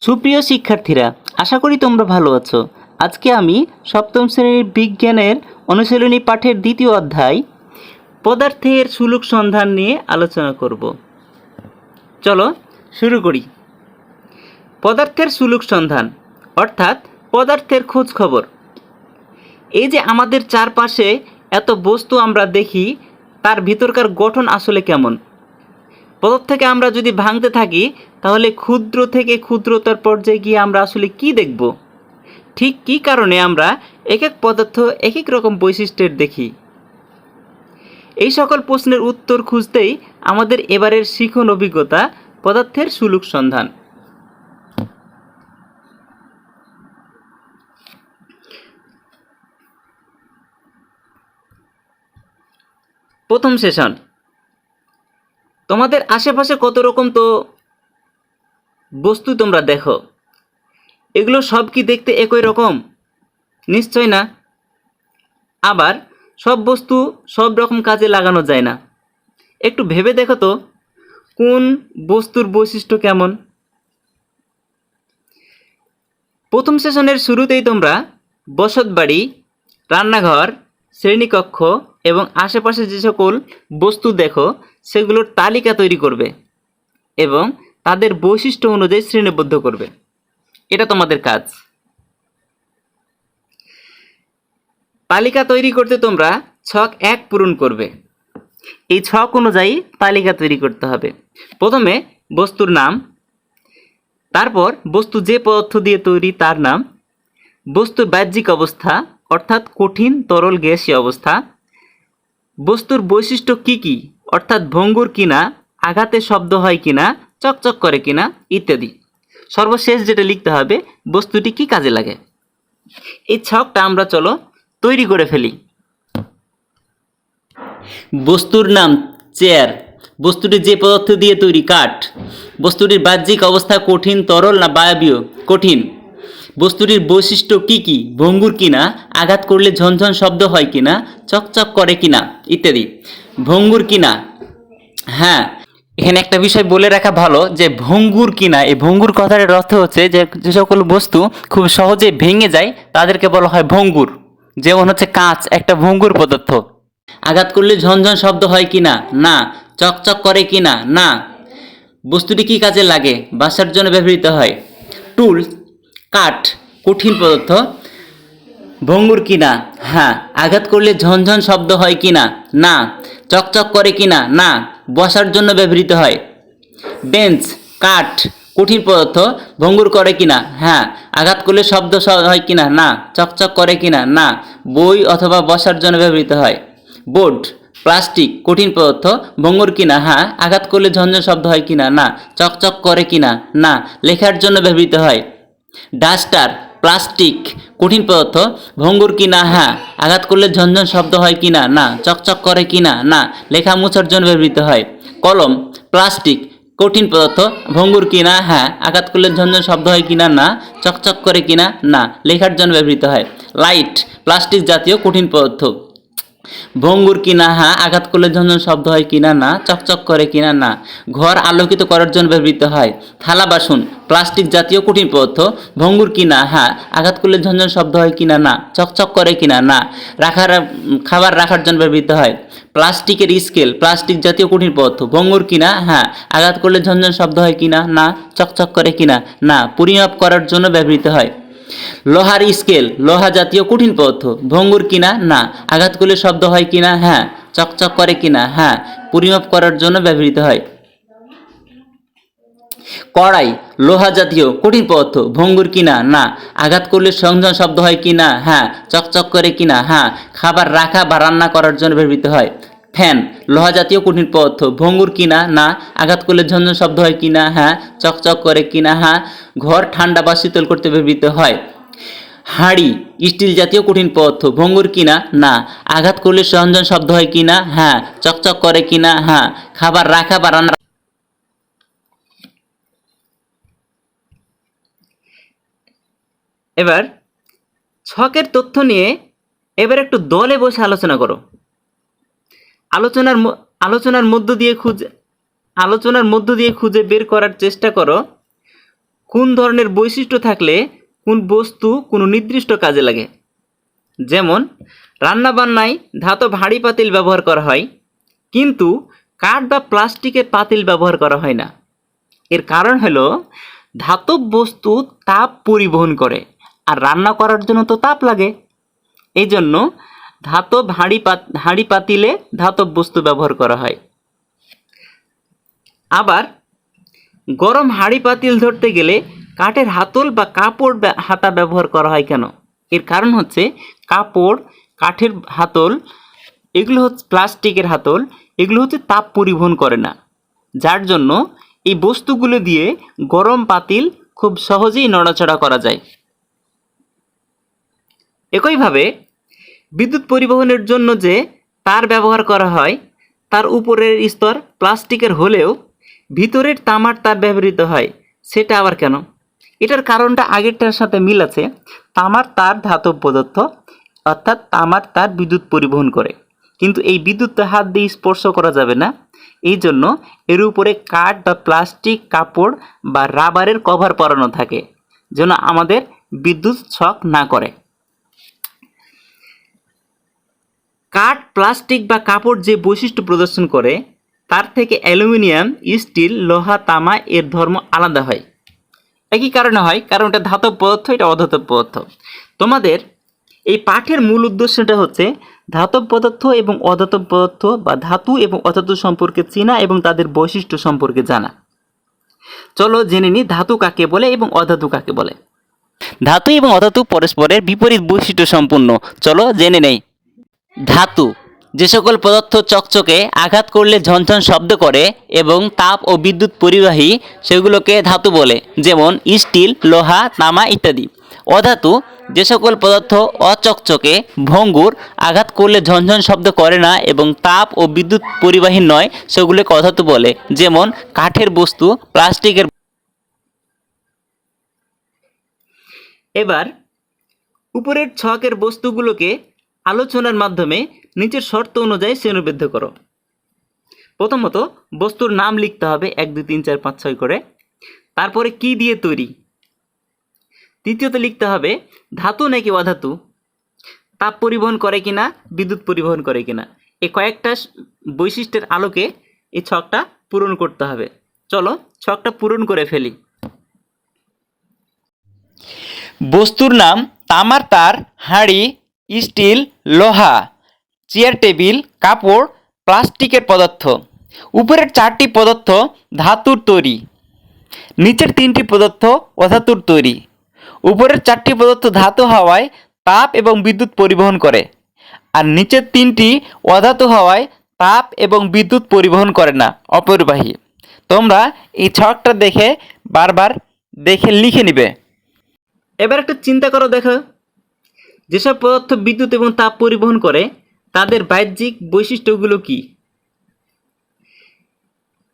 সুপ্রিয় শিক্ষার্থীরা, আশা করি তোমরা ভালো আছো। আজকে আমি সপ্তম শ্রেণীর বিজ্ঞানের অনুশীলনী পাঠের দ্বিতীয় অধ্যায় পদার্থের সুলুক সন্ধান নিয়ে আলোচনা করব। চলো শুরু করি। পদার্থের সুলুক সন্ধান অর্থাৎ পদার্থের খোঁজ খবর। এই যে আমাদের চারপাশে এত বস্তু আমরা দেখি, তার ভিতরকার গঠন আসলে কেমন? পদার্থকে আমরা যদি ভাঙতে থাকি, তাহলে ক্ষুদ্র থেকে ক্ষুদ্রতর পর্যায়ে গিয়ে আমরা আসলে কি দেখব? ঠিক কী কারণে আমরা এক এক পদার্থ এক এক রকম বৈশিষ্ট্যের দেখি? এই সকল প্রশ্নের উত্তর খুঁজতেই আমাদের এবারের শিখন অভিজ্ঞতা পদার্থের সুলুক সন্ধান। প্রথম সেশন। তোমাদের আশেপাশে কত রকম তো বস্তু তোমরা দেখো, এগুলো সব কি দেখতে একই রকম? নিশ্চয় না। আবার সব বস্তু সব রকম কাজে লাগানো যায় না। একটু ভেবে দেখো তো, কোন বস্তুর বৈশিষ্ট্য কেমন? প্রথম সেশনের শুরুতেই তোমরা বসতবাড়ি, রান্নাঘর, শ্রেণীকক্ষ এবং আশেপাশে যে সকল বস্তু দেখো সেগুলোর তালিকা তৈরি করবে এবং তাদের বৈশিষ্ট্য অনুযায়ী শ্রেণীবদ্ধ করবে। এটা তোমাদের কাজ। তালিকা তৈরি করতে তোমরা ছক 1 পূরণ করবে। এই ছক অনুযায়ী তালিকা তৈরি করতে হবে। প্রথমে বস্তুর নাম, তারপর বস্তু যে পদার্থ দিয়ে তৈরি তার নাম, বস্তুর বাহ্যিক অবস্থা অর্থাৎ কঠিন, তরল, গ্যাসীয় অবস্থা, বস্তুর বৈশিষ্ট্য কি কি অর্থাৎ ভঙ্গুর কিনা, আঘাতে শব্দ হয় কিনা, চকচক করে কিনা ইত্যাদি। সর্বশেষ যেটা লিখতে হবে, বস্তুটি কি কাজে লাগে। এই ছকটা আমরা চলো তৈরি করে ফেলি। বস্তুর নাম চেয়ার, বস্তুটি যে পদার্থ দিয়ে তৈরি কাঠ, বস্তুটির বাহ্যিক অবস্থা কঠিন, তরল না বায়বীয়? কঠিন। বস্তুটির বৈশিষ্ট্য কি কি, ভঙ্গুর কিনা, আঘাত করলে ঝনঝন শব্দ হয় কিনা, চকচক করে কিনা ইত্যাদি। ভঙ্গুর কিনা, হ্যাঁ, এখানে একটা বিষয় বলে রাখা ভালো যে ভঙ্গুর কিনা, এই ভঙ্গুর কথাটার অর্থ হচ্ছে যে সকল বস্তু খুব সহজে ভেঙে যায় তাদেরকে বলা হয় ভঙ্গুর। যেমন হচ্ছে কাঁচ একটা ভঙ্গুর পদার্থ। আঘাত করলে ঝনঝন শব্দ হয় কিনা, না। চকচক করে কিনা, না। বস্তুটি কি কাজে লাগে? বাসার জন্য ব্যবহৃত হয়। টুল, কাঠ, কঠিন পদার্থ, ভঙ্গুর কিনা, হ্যাঁ। আঘাত করলে ঝনঝন শব্দ হয় কিনা, না। চকচক করে কিনা, না। বসার জন্য ব্যবহৃত হয়। বেঞ্চ, কাঠ, কঠিন পদার্থ, ভঙ্গুর করে কিনা, হ্যাঁ। আঘাত করলে শব্দ হয় কিনা, না। চকচক করে কিনা, না। বই অথবা বসার জন্য ব্যবহৃত হয়। বোর্ড, প্লাস্টিক, কঠিন পদার্থ, ভঙ্গুর কিনা, হ্যাঁ। আঘাত করলে ঝনঝন শব্দ হয় কিনা, না। চকচক করে কিনা, না। লেখার জন্য ব্যবহৃত হয়। ডাস্টার, প্লাস্টিক, কঠিন পদার্থ, ভঙ্গুর কিনা, হ্যাঁ। আঘাত করলে ঝনঝন শব্দ হয় কিনা, না। চকচক করে কিনা, না। লেখা মোছার জন্য ব্যবহৃত হয়। কলম, প্লাস্টিক, কঠিন পদার্থ, ভঙ্গুর কিনা, হ্যাঁ। আঘাত করলে ঝনঝন শব্দ হয় কিনা, না। চকচক করে কিনা, না। লেখার জন্য ব্যবহৃত হয়। লাইট, প্লাস্টিক জাতীয় কঠিন পদার্থ, ভঙ্গুর কিনা, হ্যাঁ। আঘাত করলে ঝনঝন শব্দ হয় কিনা, না। চকচক করে কিনা, না। ঘর আলোকিত করার জন্য ব্যবহৃত হয়। থালা বাসন, প্লাস্টিক জাতীয় কঠিন পদার্থ, ভঙ্গুর কিনা, হ্যাঁ। আঘাত করলে ঝনঝন শব্দ হয় কিনা, না। চকচক করে কিনা, না। খাবার রাখার জন্য ব্যবহৃত হয়। প্লাস্টিকের স্কেল, প্লাস্টিক জাতীয় কঠিন পদার্থ, ভঙ্গুর কিনা, হ্যাঁ। আঘাত করলে ঝনঝন শব্দ হয় কিনা, না। চকচক করে কিনা, না। পরিমাপ করার জন্য ব্যবহৃত হয়। লোহার স্কেল, লোহা জাতীয় কঠিন পদার্থ, ভঙ্গুর কিনা, না। আঘাত করলে শব্দ হয় কিনা, হ্যাঁ। চকচক করে কিনা, হ্যাঁ। পরিমাপ করার জন্য ব্যবহৃত হয়। কড়াই, লোহা জাতীয় কঠিন পদার্থ, ভঙ্গুর কিনা, না। আঘাত করলে ঝনঝন শব্দ হয় কিনা, হ্যাঁ। চকচক করে কিনা, হ্যাঁ। খাবার রাখা বা রান্না করার জন্য ব্যবহৃত হয়। ফ্যান, লোহা জাতীয় কঠিন পদার্থ, ভঙ্গুর কিনা, না। আঘাত করলে ঝনঝন শব্দ হয় কিনা, হ্যাঁ। চকচক করে কিনা, হ্যাঁ। ঘর ঠান্ডা বা শীতল করতে ব্যবহৃত হয়। হাঁড়ি, স্টিল জাতীয় কঠিন পদার্থ, ভঙ্গুর কিনা, না। আঘাত করলে ঝনঝন শব্দ হয় কিনা, হ্যাঁ। চকচক করে কিনা, হ্যাঁ। খাবার রাখা বা রান্না। এবার ছকের তথ্য নিয়ে এবার একটু দলে বসে আলোচনা করো। আলোচনার মধ্য দিয়ে খুঁজে বের করার চেষ্টা করো কোন ধরনের বৈশিষ্ট্য থাকলে কোন বস্তু কোনো নির্দিষ্ট কাজে লাগে। যেমন রান্নাবান্নায় ধাতব হাঁড়ি পাতিল ব্যবহার করা হয়, কিন্তু কাঠ বা প্লাস্টিকের পাতিল ব্যবহার করা হয় না। এর কারণ হলো ধাতব বস্তু তাপ পরিবহন করে, আর রান্না করার জন্য তো তাপ লাগে। এই জন্য ধাতব হাঁড়ি পাতিলে ধাতব বস্তু ব্যবহার করা হয়। আবার গরম হাঁড়ি পাতিল ধরতে গেলে কাঠের হাতল বা কাপড় হাতা ব্যবহার করা হয় কেন? এর কারণ হচ্ছে কাপড়, কাঠের হাতল, এগুলো হচ্ছে প্লাস্টিকের হাতল, এগুলো হচ্ছে তাপ পরিবহন করে না, যার জন্য এই বস্তুগুলো দিয়ে গরম পাতিল খুব সহজেই নড়াচড়া করা যায়। একইভাবে বিদ্যুৎ পরিবহনের জন্য যে তার ব্যবহার করা হয়, তার উপরের স্তর প্লাস্টিকের হলেও ভিতরের তামার তার ব্যবহৃত হয়, সেটা আবার কেন? এটার কারণটা আগেরটার সাথে মিল আছে। তামার তার ধাতব পদার্থ, অর্থাৎ তামার তার বিদ্যুৎ পরিবহন করে, কিন্তু এই বিদ্যুৎ হাত দিয়ে স্পর্শ করা যাবে না। এই জন্য এর উপরে কাঠ বা প্লাস্টিক, কাপড় বা রাবারের কভার পরানো থাকে, যেন আমাদের বিদ্যুৎ শক না করে। কাঠ, প্লাস্টিক বা কাপড় যে বৈশিষ্ট্য প্রদর্শন করে, তার থেকে অ্যালুমিনিয়াম, স্টিল, লোহা, তামা এর ধর্ম আলাদা হয়। একই কারণে হয়, কারণ এটা ধাতব পদার্থ, এটা অধাতব পদার্থ। তোমাদের এই পাঠের মূল উদ্দেশ্যটা হচ্ছে ধাতব পদার্থ এবং অধাতব পদার্থ বা ধাতু এবং অধাতু সম্পর্কে চেনা এবং তাদের বৈশিষ্ট্য সম্পর্কে জানা। চলো জেনে নিই ধাতু কাকে বলে এবং অধাতু কাকে বলে। ধাতু এবং অধাতু পরস্পরের বিপরীত বৈশিষ্ট্য সম্পন্ন। চলো জেনে নেই। ধাতু যে সকল পদার্থ চকচকে, আঘাত করলে ঝনঝন শব্দ করে এবং তাপ ও বিদ্যুৎ পরিবাহী, সেগুলোকে ধাতু বলে, যেমন স্টিল, লোহা, তামা ইত্যাদি। অধাতু যে সকল পদার্থ অচকচকে, ভঙ্গুর, আঘাত করলে ঝনঝন শব্দ করে না এবং তাপ ও বিদ্যুৎ পরিবাহী নয়, সেগুলোকে অধাতু বলে, যেমন কাঠের বস্তু, প্লাস্টিকের। এবার উপরের ছকের বস্তুগুলোকে আলোচনার মাধ্যমে নিচের শর্ত অনুযায়ী শ্রেণীবদ্ধ করো। প্রথমত বস্তুর নাম লিখতে হবে 1 2 3 4 5 6 করে। তারপরে কি দিয়ে তৈরি। তৃতীয়ত লিখতে হবে ধাতু নাকি অধাতু, তাপ পরিবহন করে কিনা, বিদ্যুৎ পরিবহন করে কিনা। এই কয়েকটা বৈশিষ্ট্যের আলোকে এই ছকটা পূরণ করতে হবে। চলো ছকটা পূরণ করে ফেলি। বস্তুর নাম তামার তার, হাঁড়ি, স্টিল, লোহা, চেয়ার টেবিল, কাপড়, প্লাস্টিকের পদার্থ। উপরের 4টি পদার্থ ধাতুর তৈরি, নিচের 3টি পদার্থ অধাতুর তৈরি। উপরের 4টি পদার্থ ধাতু হওয়ায় তাপ এবং বিদ্যুৎ পরিবহন করে, আর নিচের 3টি অধাতু হওয়ায় তাপ এবং বিদ্যুৎ পরিবহন করে না, অপরিবাহী। তোমরা এই ছকটা দেখে বারবার দেখে লিখে নিবে। এবার একটু চিন্তা করো, দেখো যেসব পদার্থ বিদ্যুৎ এবং তাপ পরিবহন করে তাদের বাহ্যিক বৈশিষ্ট্যগুলো কি।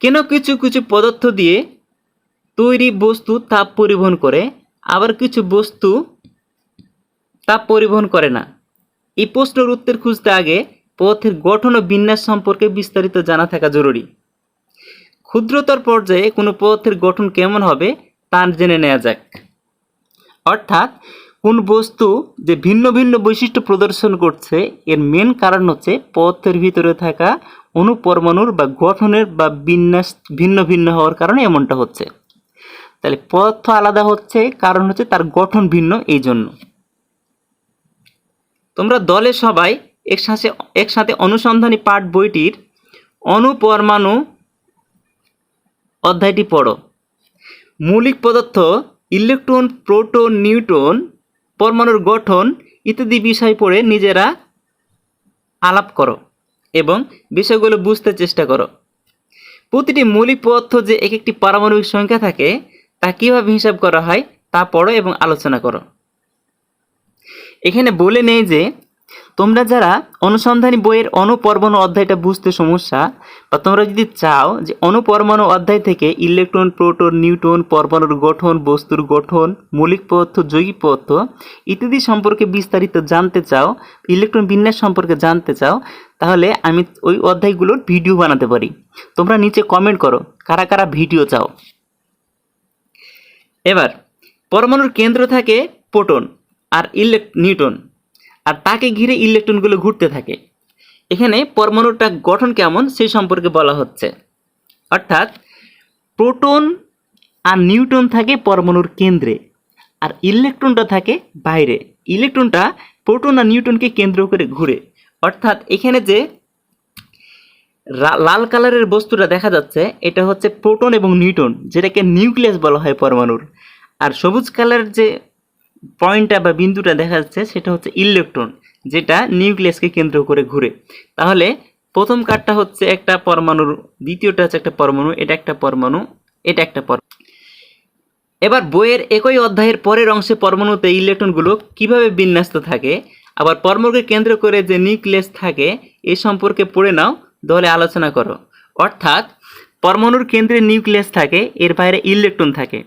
কেন কিছু কিছু পদার্থ দিয়ে তৈরি বস্তু তাপ পরিবহন করে, আবার কিছু বস্তু তাপ পরিবহন করে না। এই প্রশ্নের উত্তর খুঁজতে আগে পদার্থের গঠন ও বিন্যাস সম্পর্কে বিস্তারিত জানা থাকা জরুরি। ক্ষুদ্রতর পর্যায়ে কোনো পদার্থের গঠন কেমন হবে তা জেনে নেওয়া যাক। অর্থাৎ কোন বস্তু যে ভিন্ন ভিন্ন বৈশিষ্ট্য প্রদর্শন করছে, এর মেন কারণ হচ্ছে পদার্থের ভিতরে থাকা অণুপরমাণুর বা গঠনের বা বিন্যাস ভিন্ন ভিন্ন হওয়ার কারণে এমনটা হচ্ছে। তাহলে পদার্থ আলাদা হচ্ছে, কারণ হচ্ছে তার গঠন ভিন্ন। এই জন্য তোমরা দলে সবাই একসাথে অনুসন্ধানী পাঠ বইটির অণুপরমাণু অধ্যায়টি পড়ো। মৌলিক পদার্থ, ইলেকট্রন, প্রোটন, নিউট্রন, পরমাণুর গঠন ইত্যাদি বিষয় পড়ে নিজেরা আলাপ করো এবং বিষয়গুলো বুঝতে চেষ্টা করো। প্রতিটি মৌলিক পদার্থ যে এক একটি পারমাণবিক সংখ্যা থাকে, তা কীভাবে হিসাব করা হয় তা পড়ো এবং আলোচনা করো। এখানে বলে নেই যে তোমরা যারা অনুসন্ধানী বইয়ের অণুপরমাণু অধ্যায়টা বুঝতে সমস্যা, বা তোমরা যদি চাও যে অণুপরমাণু অধ্যায় থেকে ইলেকট্রন, প্রোটন, নিউট্রন, পরমাণুর গঠন, বস্তুর গঠন, মৌলিক পদার্থ, যৌগিক পদার্থ ইত্যাদি সম্পর্কে বিস্তারিত জানতে চাও, ইলেকট্রন বিন্যাস সম্পর্কে জানতে চাও, তাহলে আমি ওই অধ্যায়গুলোর ভিডিও বানাতে পারি। তোমরা নিচে কমেন্ট করো কারা কারা ভিডিও চাও। এবার পরমাণুর কেন্দ্র থাকে প্রোটন আর নিউট্রন, আর তাকে ঘিরে ইলেকট্রনগুলো ঘুরতে থাকে। এখানে পরমাণুটা গঠন কেমন সেই সম্পর্কে বলা হচ্ছে। অর্থাৎ প্রোটন আর নিউট্রন থাকে পরমাণুর কেন্দ্রে, আর ইলেকট্রনটা থাকে বাইরে। ইলেকট্রনটা প্রোটন আর নিউট্রনকে কেন্দ্র করে ঘুরে। অর্থাৎ এখানে যে লাল কালারের বস্তুটা দেখা যাচ্ছে এটা হচ্ছে প্রোটন এবং নিউট্রন, যেটাকে নিউক্লিয়াস বলা হয় পরমাণুর। আর সবুজ কালারের যে পয়েন্টটা বা বিন্দুটা দেখা যাচ্ছে সেটা হচ্ছে ইলেকট্রন, যেটা নিউক্লিয়াসকে কেন্দ্র করে ঘুরে। তাহলে প্রথম কার্ডটা হচ্ছে একটা পরমাণুর, দ্বিতীয়টা হচ্ছে একটা পরমাণু, এটা একটা পরমাণু, এটা একটা পরমাণু। এবার বইয়ের একই অধ্যায়ের পরের অংশে পরমাণুতে ইলেকট্রনগুলো কিভাবে বিন্যস্ত থাকে, আবার পরমাণুকে কেন্দ্র করে যে নিউক্লিয়াস থাকে এ সম্পর্কে পড়ে নাও, দলে আলোচনা করো। অর্থাৎ পরমাণুর কেন্দ্রে নিউক্লিয়াস থাকে, এর বাইরে ইলেকট্রন থাকে।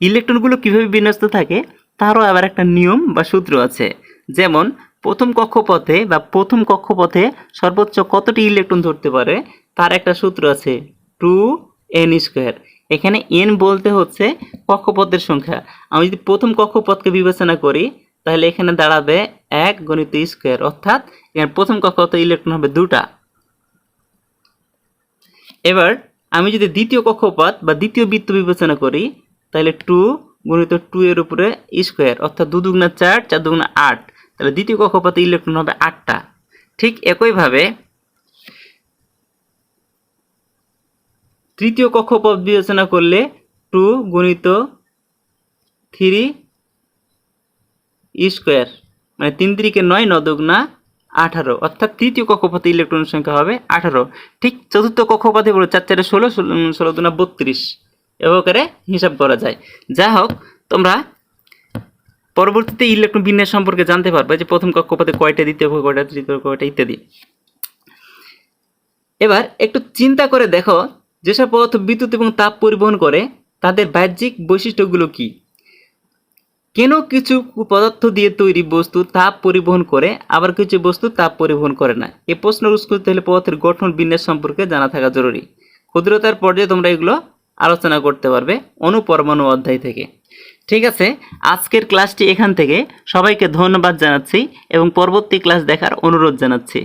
ইলেকট্রনগুলো কিভাবে বিন্যস্ত থাকে তারও আবার একটা নিয়ম বা সূত্র আছে। যেমন প্রথম কক্ষপথে সর্বোচ্চ কতটি ইলেকট্রন ধরতে পারে তার একটা সূত্র আছে, 2n²। এখানে n বলতে হচ্ছে কক্ষপথের সংখ্যা। আমি যদি প্রথম কক্ষপথকে বিবেচনা করি তাহলে এখানে দাঁড়াবে 1 × স্কোয়ার, অর্থাৎ এখানে প্রথম কক্ষপথে ইলেকট্রন হবে 2টা। এবার আমি যদি দ্বিতীয় কক্ষপথ বা দ্বিতীয় বৃত্ত বিবেচনা করি তাহলে 2 × 2 এর উপরে স্কোয়ার, অর্থাৎ 2 × 2 = 4, 4 × 2 = 8। তাহলে দ্বিতীয় কক্ষপথে ইলেকট্রন হবে 8টা। ঠিক একইভাবে তৃতীয় কক্ষপথ বিবেচনা করলে 2 × 3 মানে 3 × 3 = 9, 9 × 2 = 18, অর্থাৎ তৃতীয় কক্ষপথে ইলেকট্রনের সংখ্যা হবে 18। ঠিক চতুর্থ কক্ষপথে 4 × 4 = 16, 16 × 2 = 32। এভাবে হিসাব করা যায়। যা হোক, তোমরা পরবর্তীতে ইলেকট্রন বিন্যাস সম্পর্কে জানতে পারবে, যে প্রথম কক্ষপথে কয়টা, দ্বিতীয় কক্ষপথে কয়টা, তৃতীয় কক্ষপথে ইত্যাদি। এবার একটু চিন্তা করে দেখো, যেসব পদার্থ বিদ্যুৎ এবং তাপ পরিবহন করে তাদের বাহ্যিক বৈশিষ্ট্যগুলো কি? কেন কিছু পদার্থ দিয়ে তৈরি বস্তু তাপ পরিবহন করে, আবার কিছু বস্তু তাপ পরিবহন করে না? এই প্রশ্নের উত্তর করতে হলে পদার্থের গঠন বিন্যাস সম্পর্কে জানা থাকা জরুরি। ক্ষুদ্রতার পর্যায়ে তোমরা এগুলো আলোচনা করতে পারবে অণু-পরমাণু অধ্যায় থেকে। ঠিক আছে, আজকের ক্লাসটি এখান থেকে। সবাইকে ধন্যবাদ জানাচ্ছি এবং পরবর্তী ক্লাস দেখার অনুরোধ জানাচ্ছি।